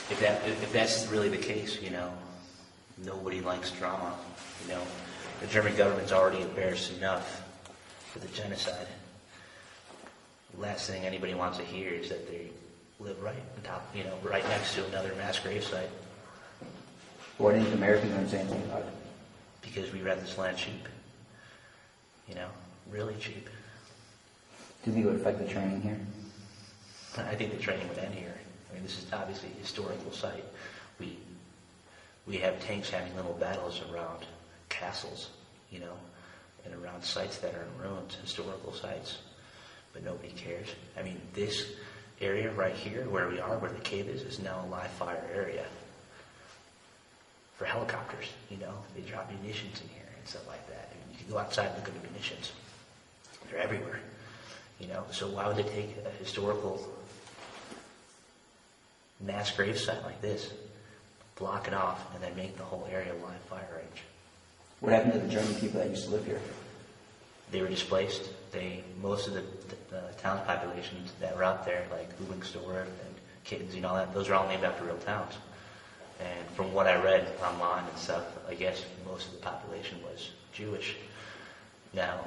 if that's really the case, nobody likes drama. The German government's already embarrassed enough for the genocide. The last thing anybody wants to hear is that they live right on top, right next to another mass grave site. Why didn't Americans want to say anything about it? Because we rent this land cheap. Really cheap. Do you think it would affect the training here? I think the training would end here. This is obviously a historical site. We have tanks having little battles around castles, and around sites that are in ruins, historical sites. But nobody cares. This area right here, where we are, where the cave is now a live fire area for helicopters. They drop munitions in here and stuff like that. You can go outside and look at the munitions. They're everywhere. So why would they take a historical mass grave site like this, block it off, and then make the whole area a live fire range? What happened to the German people that used to live here? They were displaced. Most of the town populations that were out there, like Ludwigsdorf and Kittens and all that, those are all named after real towns. And from what I read online and stuff, I guess most of the population was Jewish. Now,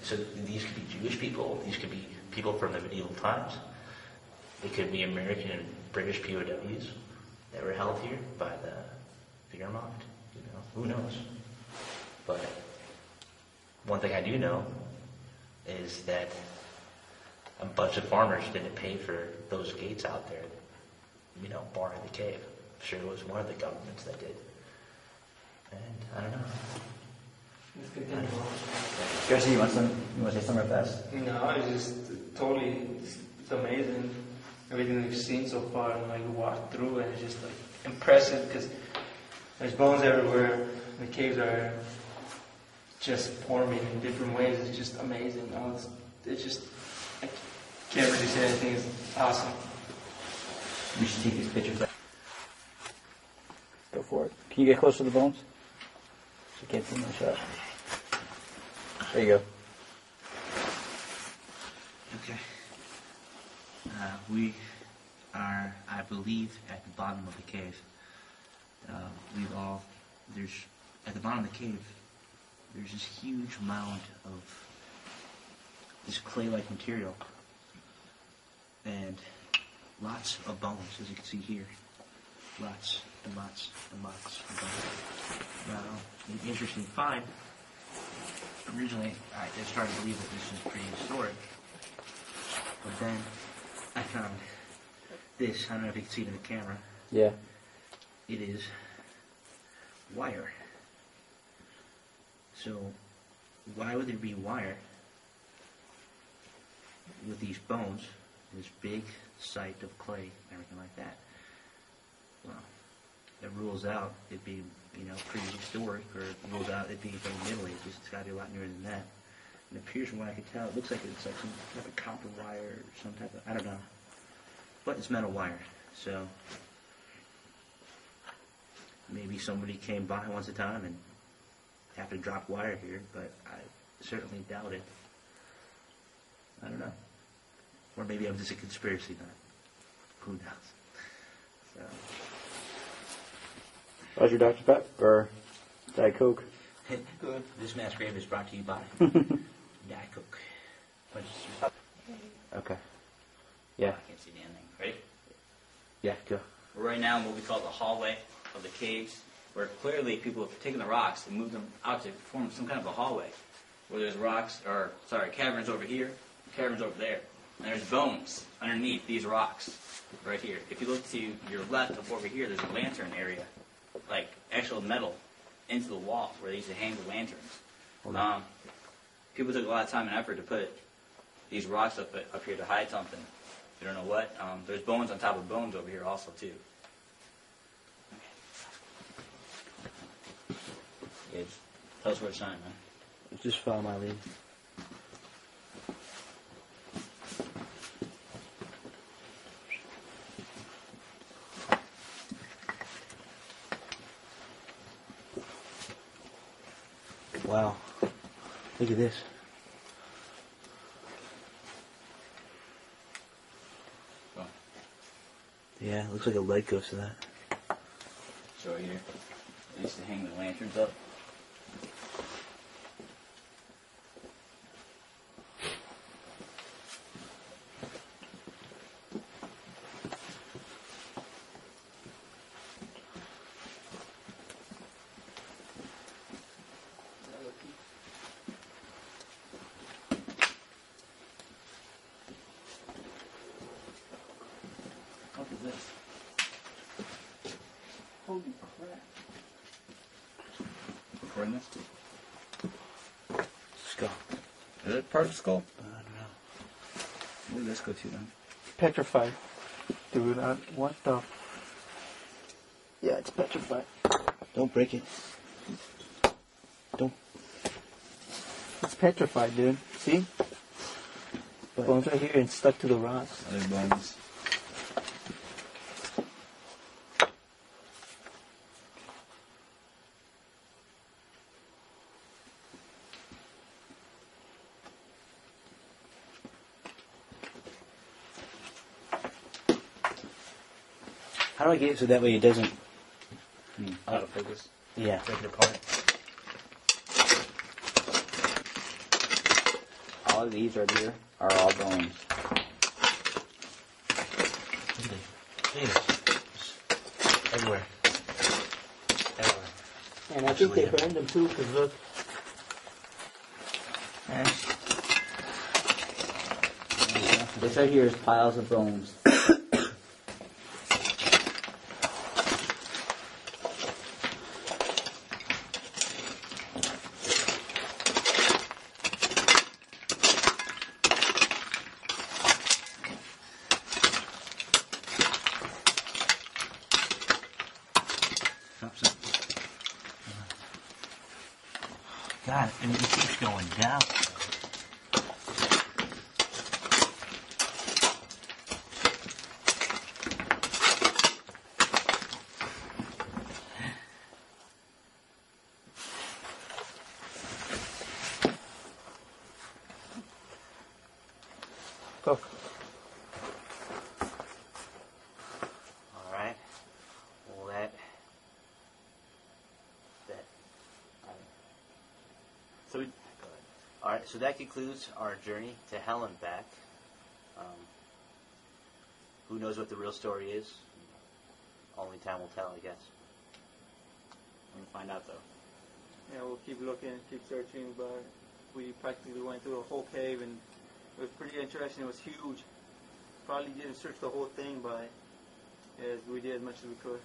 so these could be Jewish people, these could be people from the medieval times. It could be American and British POWs that were held here by the Wehrmacht. Who knows? But one thing I do know is that a bunch of farmers didn't pay for those gates out there, barring the cave. I'm sure it was one of the governments that did. And I don't know. Jesse, you want to say something real fast? No, it's it's amazing. Everything we've seen so far, and we walked through, and it's just impressive because there's bones everywhere. The caves are just forming in different ways. It's just amazing. I can't really say anything. It's awesome. We should take these pictures. Go for it. Can you get close to the bones? So you can't see my shot. There you go. Okay. We are, I believe, at the bottom of the cave. At the bottom of the cave, there's this huge mound of this clay-like material. And lots of bones, as you can see here. Lots and lots and lots of bones. Now, an interesting find. Originally, I just started to believe that this was prehistoric. But then I found this. I don't know if you can see it in the camera. Yeah. It is wire. So, why would there be wire with these bones, this big site of clay, and everything like that? Well, it rules out it being, prehistoric, or it rules out it being from the Middle Ages. It's got to be a lot newer than that. And it appears, from what I can tell, it looks like it's like some type of copper wire or some type of, I don't know. But it's metal wire, so maybe somebody came by once a time and happened to drop wire here, but I certainly doubt it. I don't know. Or maybe I'm just a conspiracy nut. Who knows? So. How's your Dr. Pep or Diet Coke? Good. This mass grave is brought to you by Diet Coke. Okay. Yeah. I can't see the ending. Ready? Yeah, go. We're right now in what we call the hallway of the caves, where clearly people have taken the rocks and moved them out to form some kind of a hallway, where there's caverns over here, caverns over there, and there's bones underneath these rocks right here. If you look to your left of over here, there's a lantern area, like actual metal into the wall where they used to hang the lanterns. People took a lot of time and effort to put these rocks up here to hide something. You don't know what. There's bones on top of bones over here also too. Okay. Tell us where it's sign, man. Just follow my lead. Wow. Look at this. Yeah, it looks like a leg goes to that. story here. They used to hang the lanterns up. What is this? Holy crap. Recording this? Skull. Is it part of the skull? I don't know. Where did this go to then? Petrified. Dude, what the? Yeah, it's petrified. Don't break it. Don't. It's petrified, dude. See? Bones right here and stuck to the rocks. Other bones. How do I get it so that way it doesn't? Out of focus. Yeah. Break it apart. All of these right here are all bones. Look at this. Everywhere. Everywhere. And I think they burned them too, because look. This right here is piles of bones. God, and it keeps going down. Go. All right. Well, that. So we. Go ahead. All right. So that concludes our journey to hell and back. Who knows what the real story is? Only time will tell, I guess. We're gonna find out though. Yeah, we'll keep looking, keep searching, but we practically went through the whole cave, and it was pretty interesting. It was huge. Probably didn't search the whole thing, but yes, we did as much as we could.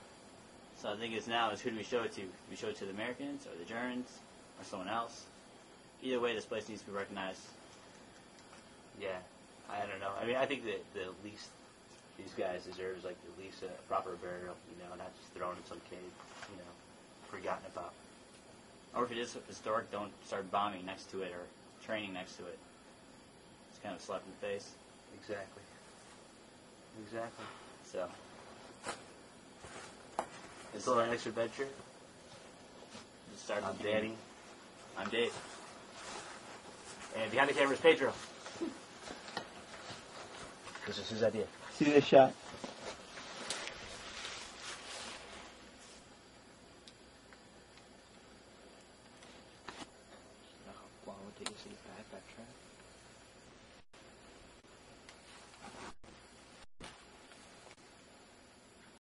So the thing is now is who do we show it to? Do we show it to the Americans or the Germans or someone else? Either way, this place needs to be recognized. Yeah. I don't know. I mean, I think that the least these guys deserve is like at least a proper burial, not just thrown in some cave, forgotten about. Or if it is historic, don't start bombing next to it or training next to it. It's kind of a slap in the face. Exactly. Exactly. So, Until our next adventure, just start I'm at the beginning. Danny, I'm Dave. and behind the camera is Pedro. This is his idea. See this shot?